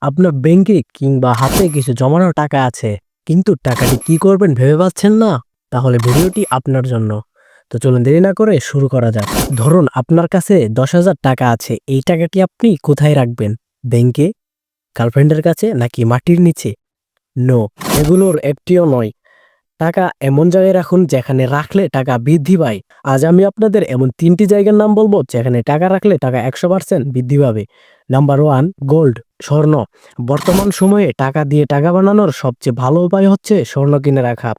আপনার ব্যাংকে কিংবা হাতে কিছু জমানো টাকা আছে, কিন্তু টাকাটি কি করবেন ভেবে পাচ্ছেন না? তাহলে ভিডিওটি আপনার জন্য। তো চলুন দেরি না করে শুরু করা যাক। ধরুন আপনার কাছে ১০,০০০ টাকা আছে। এই টাকাটি আপনি কোথায় রাখবেন? ব্যাংকে, গার্লফ্রেন্ডের কাছে নাকি মাটির নিচে? নো, এগুলোর একটিও নয়। টাকা এমন জায়গায় রাখুন যেখানে রাখলে টাকা বৃদ্ধি পায়। আজ আমি আপনাদের এমন ৩টি জায়গার নাম বলবো যেখানে টাকা রাখলে টাকা ১০০% বৃদ্ধি পাবে। নাম্বার 1, গোল্ড, স্বর্ণ। বর্তমান সময়ে টাকা দিয়ে টাকা বানানোর সবচেয়ে ভালো উপায় হচ্ছে স্বর্ণ কিনে রাখা।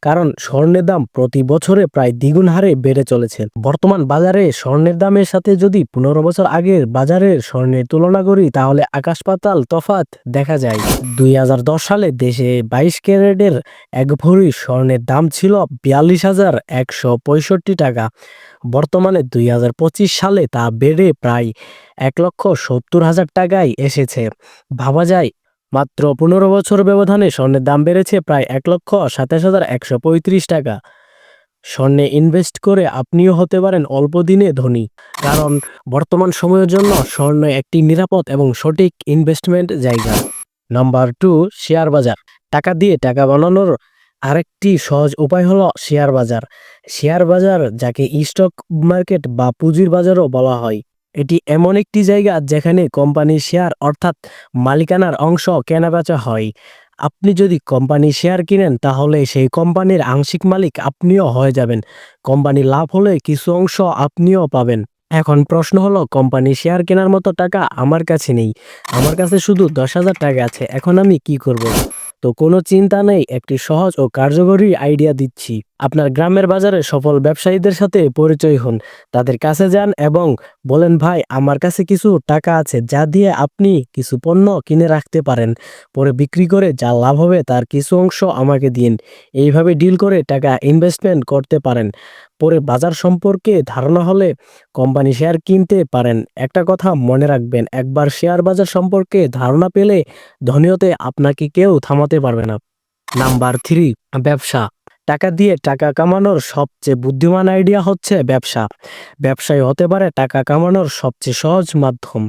কারণ স্বর্ণের দাম প্রতি বছরে প্রায় দ্বিগুণ হারে বেড়ে চলেছে। বর্তমান বাজারে স্বর্ণের দামের সাথে যদি ১৫ বছর আগের বাজারের স্বর্ণের তুলনা করি তাহলে আকাশ পাতাল তফাৎ দেখা যায়। ২০১০ সালে দেশে ২২ ক্যারেটের ১ ভরি স্বর্ণের দাম ছিল ৪২,১৬৫ টাকা। বর্তমানে ২০২৫ সালে তা বেড়ে প্রায় ১,৭০,০০০ টাকায় এসেছে। ভাবা যায় মাত্র ১৫ বছর ব্যবধানে স্বর্ণের দাম বেড়েছে প্রায় ১,২৭,১৩৫ টাকা। স্বর্ণে ইনভেস্ট করে আপনিও হতে পারেন অল্প দিনে ধনী। কারণ বর্তমান সময়ের জন্য স্বর্ণ একটি নিরাপদ এবং সঠিক ইনভেস্টমেন্ট জায়গা। নাম্বার 2, শেয়ার বাজার। টাকা দিয়ে টাকা বানানোর আরেকটি সহজ উপায় হলো শেয়ার বাজার। শেয়ার বাজার, যাকে স্টক মার্কেট বা পুঁজির বাজারও বলা হয়, এটি এমন একটি জায়গা যেখানে কোম্পানির শেয়ার অর্থাৎ মালিকানার অংশ কেনাবেচা হয়। আপনি যদি কোম্পানির শেয়ার কিনেন তাহলে সেই কোম্পানির আংশিক মালিক আপনিও হয়ে যাবেন। কোম্পানি লাভ হলে কিছু অংশ আপনিও পাবেন। এখন প্রশ্ন হলো, কোম্পানি শেয়ার কেনার মতো টাকা আমার কাছে নেই। আমার কাছে শুধু ১০,০০০ টাকা আছে। এখন আমি কি করব? তো কোনো চিন্তা নেই, একটি সহজ ও কার্যকরী আইডিয়া দিচ্ছি। আপনার গ্রামের বাজারে সফল ব্যবসায়ীদের সাথে পরিচয় হন। তাদের কাছে যান এবং বলেন, ভাই আমার কাছে কিছু টাকা আছে যা দিয়ে আপনি কিছু পণ্য কিনে রাখতে পারেন। পরে বিক্রি করে যা লাভ হবে তার কিছু অংশ আমাকে দিন। এইভাবে ডিল করে টাকা ইনভেস্টমেন্ট করতে পারেন। পরে বাজার সম্পর্কে ধারণা হলে কোম্পানি শেয়ার কিনতে পারেন। একটা কথা মনে রাখবেন, একবার শেয়ার বাজার সম্পর্কে ধারণা পেলে ধনী হতে আপনাকে কেউ থামাতে পারবে না। নাম্বার 3, ব্যবসা। টাকা দিয়ে টাকা কামানোর সবচেয়ে বুদ্ধিমান আইডিয়া হচ্ছে ব্যবসা। ব্যবসায় হতে পারে টাকা কামানোর সবচেয়ে সহজ মাধ্যম।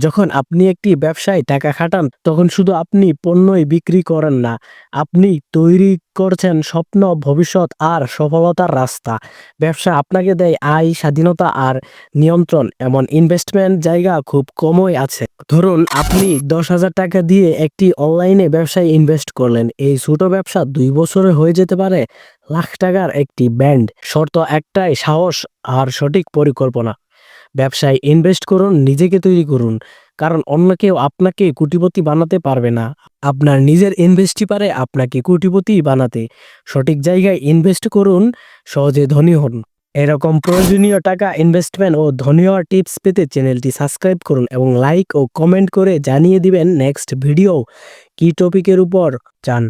যখন আপনি একটি ব্যবসায় টাকা খাটান তখন শুধু আপনি পণ্যই বিক্রি করেন না, আপনি তৈরি করছেন স্বপ্ন, ভবিষ্যৎ আর সফলতার রাস্তা। ব্যবসা আপনাকে দেয় আয়, স্বাধীনতা আর নিয়ন্ত্রণ। এমন ইনভেস্টমেন্ট জায়গা খুব কমই আছে। ধরুন আপনি ১০,০০০ টাকা দিয়ে একটি অনলাইনে ব্যবসায় ইনভেস্ট করলেন। এই ছোট ব্যবসা ২ বছরে হয়ে যেতে পারে লাখ টাকার একটি ব্র্যান্ড। শর্ত একটাই, সাহস আর সঠিক পরিকল্পনা। ব্যবসায় ইনভেস্ট করুন, নিজেকে তৈরি করুন। কারণ অন্য কেউ আপনাকে কোটিপতি বানাতে পারবে না। আপনার নিজের ইনভেস্টই পারে আপনাকে কোটিপতি বানাতে। সঠিক জায়গায় ইনভেস্ট করুন, সহজে ধনী হন। এরকম প্রয়োজনীয় টাকা, ইনভেস্টমেন্ট ও ধনী হওয়ার টিপস পেতে চ্যানেলটি সাবস্ক্রাইব করুন এবং লাইক ও কমেন্ট করে জানিয়ে দিবেন নেক্সট ভিডিও কি টপিকের উপর চান।